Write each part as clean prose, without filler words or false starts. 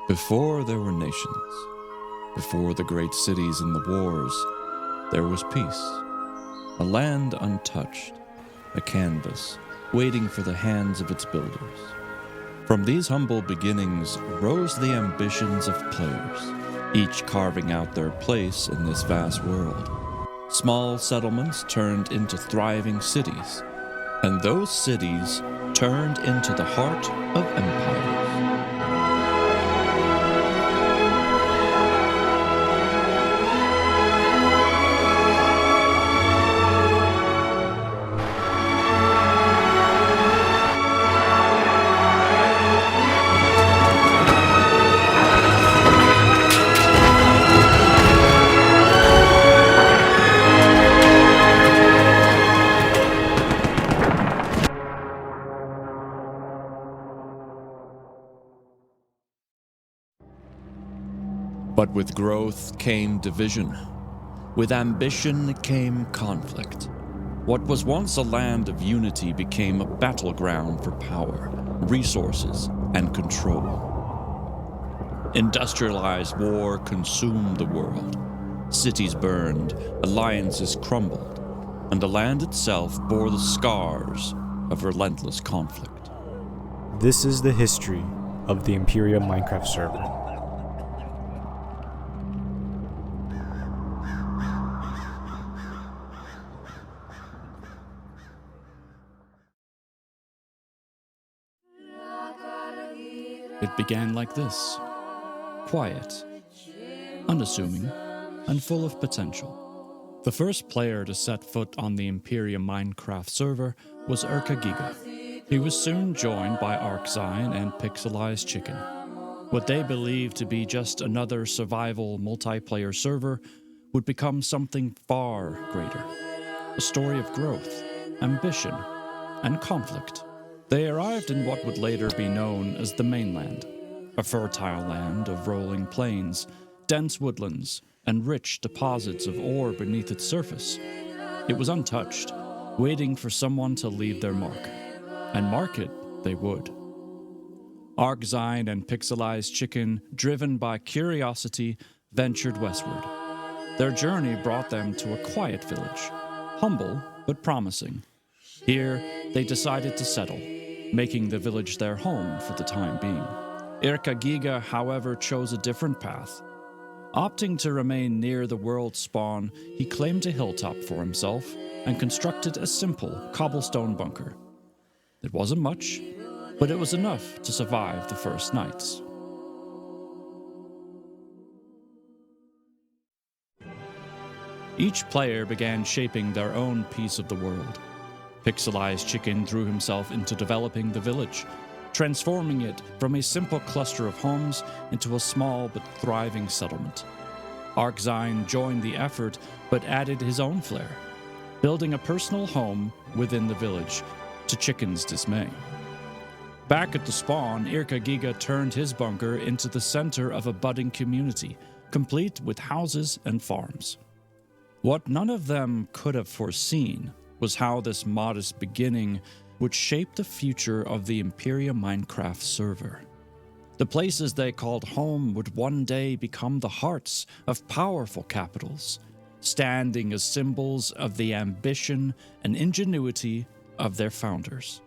Before there were nations, before the great cities and the wars, there was peace. A land untouched, a canvas waiting for the hands of its builders. From these humble beginnings rose the ambitions of players, each carving out their place in this vast world. Small settlements turned into thriving cities, and those cities turned into the heart of empires. But with growth came division. With ambition came conflict. What was once a land of unity became a battleground for power, resources, and control. Industrialized war consumed the world. Cities burned, alliances crumbled, and the land itself bore the scars of relentless conflict. This is the history of the Imperiya Minecraft Server. It began like this, quiet, unassuming, and full of potential. The first player to set foot on the Imperiya Minecraft server was Giga. He was soon joined by Arczyne and Pixelized Chicken. What they believed to be just another survival multiplayer server would become something far greater. A story of growth, ambition, and conflict. They arrived in what would later be known as the mainland, a fertile land of rolling plains, dense woodlands, and rich deposits of ore beneath its surface. It was untouched, waiting for someone to leave their mark. And mark it they would. Arczyne and Pixelized Chicken, driven by curiosity, ventured westward. Their journey brought them to a quiet village, humble but promising. Here, they decided to settle, making the village their home for the time being. Giga, however, chose a different path. Opting to remain near the world spawn, he claimed a hilltop for himself and constructed a simple cobblestone bunker. It wasn't much, but it was enough to survive the first nights. Each player began shaping their own piece of the world. Pixelized Chicken threw himself into developing the village, transforming it from a simple cluster of homes into a small but thriving settlement. Arczyne joined the effort but added his own flair, building a personal home within the village, to Chicken's dismay. Back at the spawn, Giga turned his bunker into the center of a budding community, complete with houses and farms. What none of them could have foreseen was how this modest beginning would shape the future of the Imperiya Minecraft server. The places they called home would one day become the hearts of powerful capitals, standing as symbols of the ambition and ingenuity of their founders.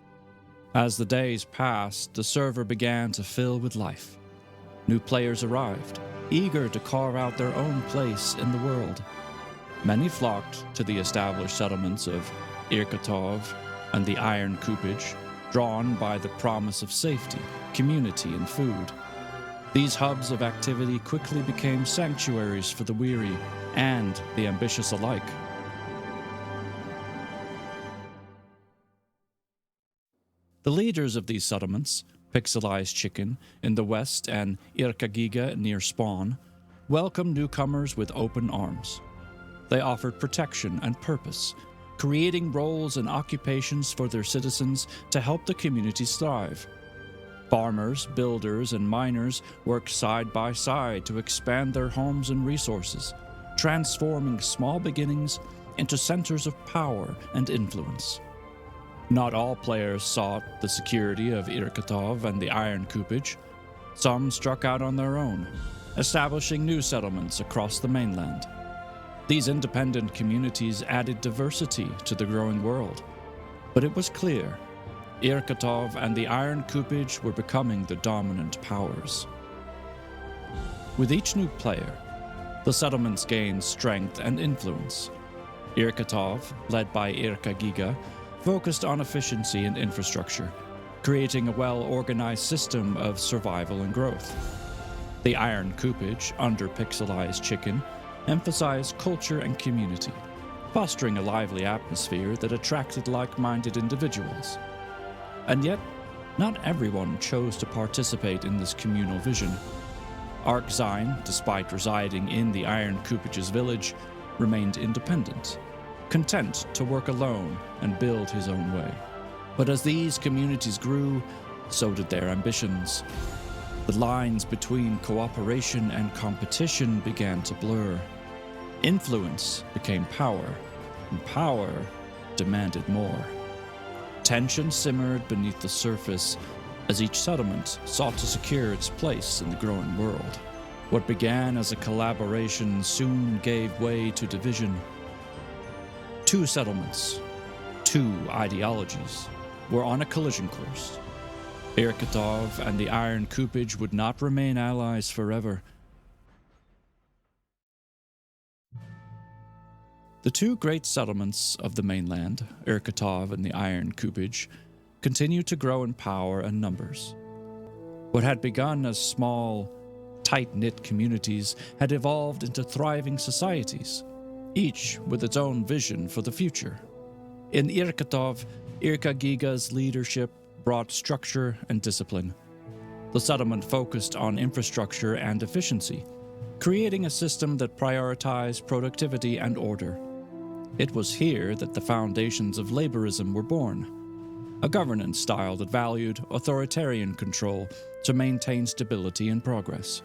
As the days passed, the server began to fill with life. New players arrived, eager to carve out their own place in the world. Many flocked to the established settlements of Irkutov and the Iron Coopage, drawn by the promise of safety, community, and food. These hubs of activity quickly became sanctuaries for the weary and the ambitious alike. The leaders of these settlements, Pixelized Chicken in the west and Giga near spawn, welcomed newcomers with open arms. They offered protection and purpose, creating roles and occupations for their citizens to help the communities thrive. Farmers, builders, and miners worked side by side to expand their homes and resources, transforming small beginnings into centers of power and influence. Not all players sought the security of Irkutov and the Iron Coopage. Some struck out on their own, establishing new settlements across the mainland. These independent communities added diversity to the growing world. But it was clear, Irkutov and the Iron Coupage were becoming the dominant powers. With each new player, the settlements gained strength and influence. Irkutov, led by Irka Giga, focused on efficiency and infrastructure, creating a well-organized system of survival and growth. The Iron Coupage, under Pixelized Chicken, emphasized culture and community, fostering a lively atmosphere that attracted like-minded individuals. And yet, not everyone chose to participate in this communal vision. Arkzyne, despite residing in the Iron Coupage's village, remained independent, content to work alone and build his own way. But as these communities grew, so did their ambitions. The lines between cooperation and competition began to blur. Influence became power, and power demanded more. Tension simmered beneath the surface as each settlement sought to secure its place in the growing world. What began as a collaboration soon gave way to division. Two settlements, two ideologies, were on a collision course. Irkutov and the Iron Coupage would not remain allies forever. The two great settlements of the mainland, Irkutov and the Iron Coupage, continued to grow in power and numbers. What had begun as small, tight-knit communities had evolved into thriving societies, each with its own vision for the future. In Irkutov, Irka Giga's leadership brought structure and discipline. The settlement focused on infrastructure and efficiency, creating a system that prioritized productivity and order. It was here that the foundations of laborism were born, a governance style that valued authoritarian control to maintain stability and progress.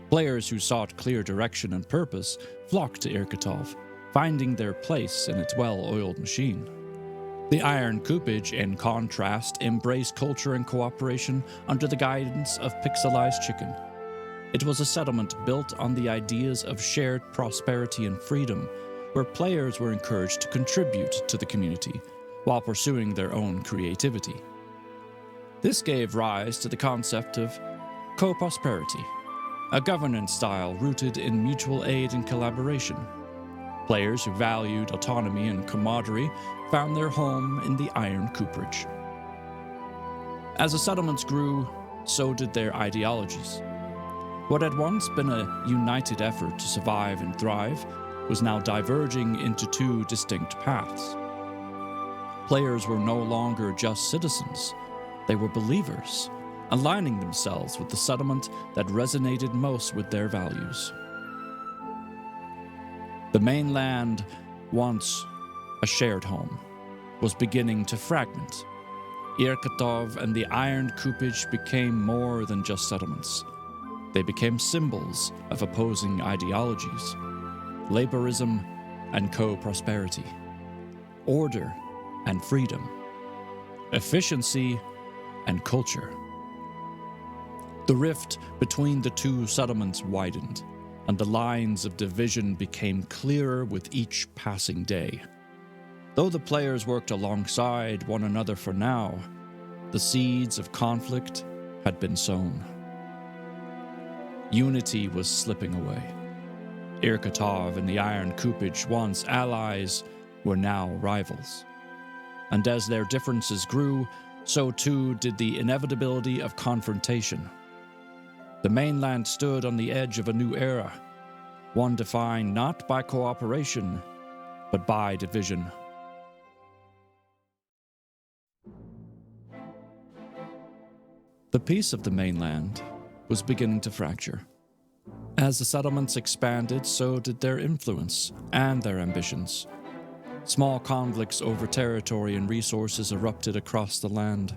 Players who sought clear direction and purpose flocked to Irkutov, finding their place in its well-oiled machine. The Iron Coupage, in contrast, embraced culture and cooperation under the guidance of Pixelized Chicken. It was a settlement built on the ideas of shared prosperity and freedom, where players were encouraged to contribute to the community while pursuing their own creativity. This gave rise to the concept of co-prosperity, a governance style rooted in mutual aid and collaboration. Players who valued autonomy and camaraderie found their home in the Iron Coupage. As the settlements grew, so did their ideologies. What had once been a united effort to survive and thrive was now diverging into two distinct paths. Players were no longer just citizens, they were believers, aligning themselves with the settlement that resonated most with their values. The mainland, once a shared home, was beginning to fragment. Irkutov and the Iron Coupage became more than just settlements. They became symbols of opposing ideologies: laborism and co-prosperity, order and freedom, efficiency and culture. The rift between the two settlements widened, and the lines of division became clearer with each passing day. Though the players worked alongside one another for now, the seeds of conflict had been sown. Unity was slipping away. Irkutov and the Iron Coupage, once allies, were now rivals. And as their differences grew, so too did the inevitability of confrontation. The mainland stood on the edge of a new era, one defined not by cooperation, but by division. The peace of the mainland was beginning to fracture. As the settlements expanded, so did their influence and their ambitions. Small conflicts over territory and resources erupted across the land,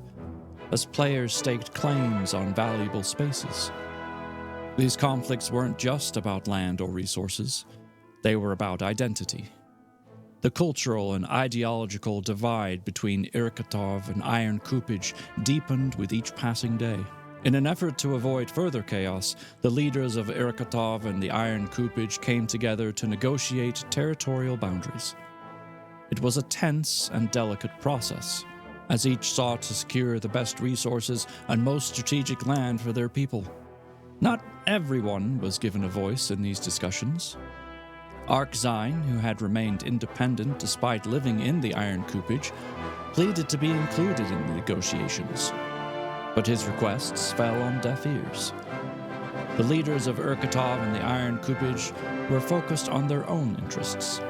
as players staked claims on valuable spaces. These conflicts weren't just about land or resources, they were about identity. The cultural and ideological divide between Irkutov and Iron Coupage deepened with each passing day. In an effort to avoid further chaos, the leaders of Irkutov and the Iron Coupage came together to negotiate territorial boundaries. It was a tense and delicate process, as each sought to secure the best resources and most strategic land for their people. Not everyone was given a voice in these discussions. Arkzyne, who had remained independent despite living in the Iron Coupage, pleaded to be included in the negotiations, but his requests fell on deaf ears. The leaders of Irkutov and the Iron Coupage were focused on their own interests,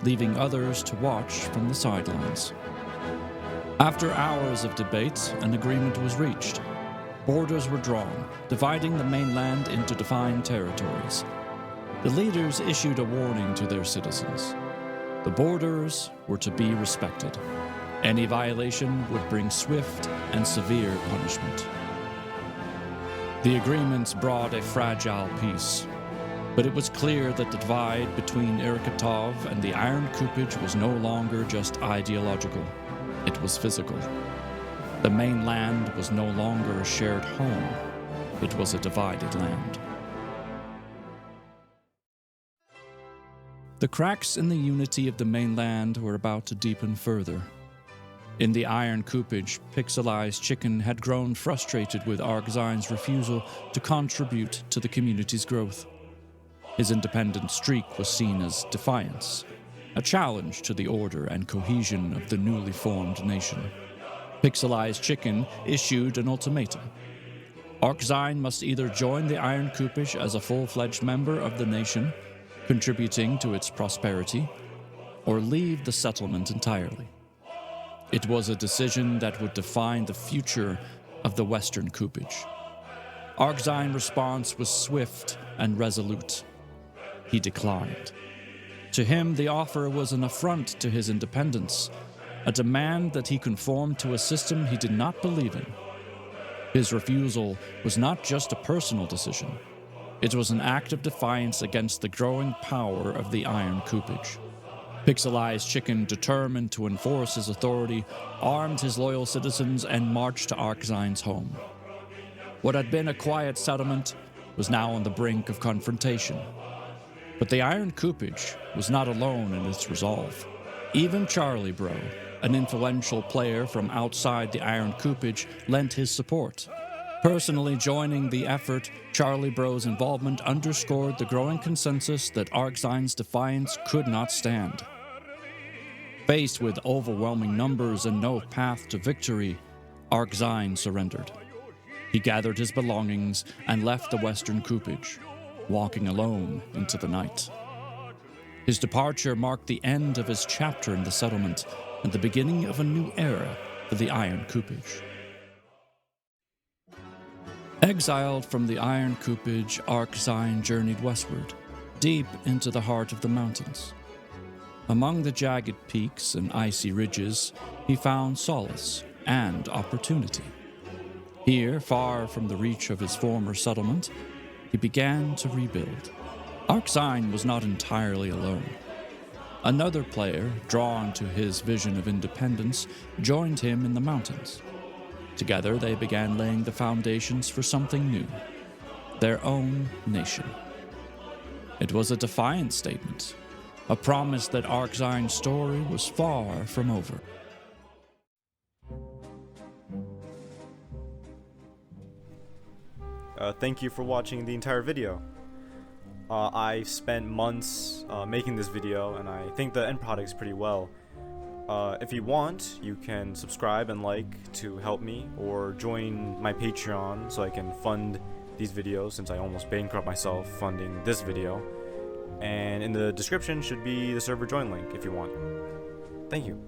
leaving others to watch from the sidelines. After hours of debate, an agreement was reached. Borders were drawn, dividing the mainland into defined territories. The leaders issued a warning to their citizens. The borders were to be respected. Any violation would bring swift and severe punishment. The agreements brought a fragile peace, but it was clear that the divide between Irkutov and the Iron Coupage was no longer just ideological. It was physical. The mainland was no longer a shared home. It was a divided land. The cracks in the unity of the mainland were about to deepen further. In the Iron Coupage, Pixelized Chicken had grown frustrated with Arkzyne's refusal to contribute to the community's growth. His independent streak was seen as defiance, a challenge to the order and cohesion of the newly formed nation. Pixelized Chicken issued an ultimatum. Arkzyne must either join the Iron Coupage as a full-fledged member of the nation, contributing to its prosperity, or leave the settlement entirely. It was a decision that would define the future of the Western Coupage. Arkzyne's response was swift and resolute. He declined. To him, the offer was an affront to his independence, a demand that he conform to a system he did not believe in. His refusal was not just a personal decision. It was an act of defiance against the growing power of the Iron Coupage. Pixelized Chicken, determined to enforce his authority, armed his loyal citizens and marched to Arkzyne's home. What had been a quiet settlement was now on the brink of confrontation. But the Iron Coupage was not alone in its resolve. Even Charlie Bro, an influential player from outside the Iron Coupage, lent his support. Personally joining the effort, Charlie Bro's involvement underscored the growing consensus that Arkzyne's defiance could not stand. Faced with overwhelming numbers and no path to victory, Arkzyne surrendered. He gathered his belongings and left the Western Coupage, walking alone into the night. His departure marked the end of his chapter in the settlement and the beginning of a new era for the Iron Coupage. Exiled from the Iron Coupage, Arkzyne journeyed westward, deep into the heart of the mountains. Among the jagged peaks and icy ridges, he found solace and opportunity. Here, far from the reach of his former settlement, he began to rebuild. Arkzyne was not entirely alone. Another player, drawn to his vision of independence, joined him in the mountains. Together, they began laying the foundations for something new, their own nation. It was a defiant statement, a promise that Arkzyne's story was far from over. Thank you for watching the entire video. I spent months making this video, and I think the end product is pretty well. If you want, you can subscribe and like to help me, or join my Patreon so I can fund these videos, since I almost bankrupt myself funding this video. And in the description should be the server join link if you want. Thank you.